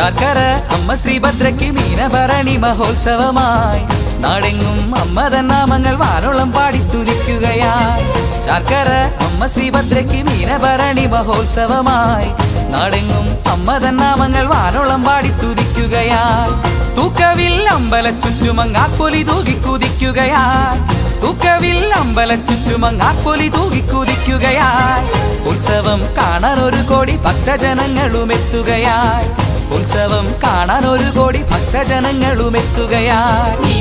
ശർക്കര അമ്മ ശ്രീഭദ്രയ്ക്ക് മീനഭരണി മഹോത്സവമായി നാടെങ്ങും അമ്മ തന്നാമങ്ങൾ വാനോളം പാടി സ്തുതിക്കുകയായി. ശർക്കര അമ്മ ശ്രീഭദ്രയ്ക്ക് മീനഭരണി മഹോത്സവമായി നാടെങ്ങും അമ്മ തന്നാമങ്ങൾ വാനോളം പാടി സ്തുതിക്കുകയായി. തൂക്കവിൽ അമ്പല ചുറ്റുമങ്ങാപ്പൊലി തൂകിക്കുതിക്കുകയായി. തൂക്കവിൽ അമ്പല ചുറ്റുമങ്ങാപ്പൊലി തൂകിക്കുതിക്കുകയായി. ഉത്സവം കാണാൻ 1 കോടി ഭക്തജനങ്ങളും എത്തുകയായി. ഉത്സവം കാണാൻ 1 കോടി ഭക്തജനങ്ങളും എത്തുകയായി.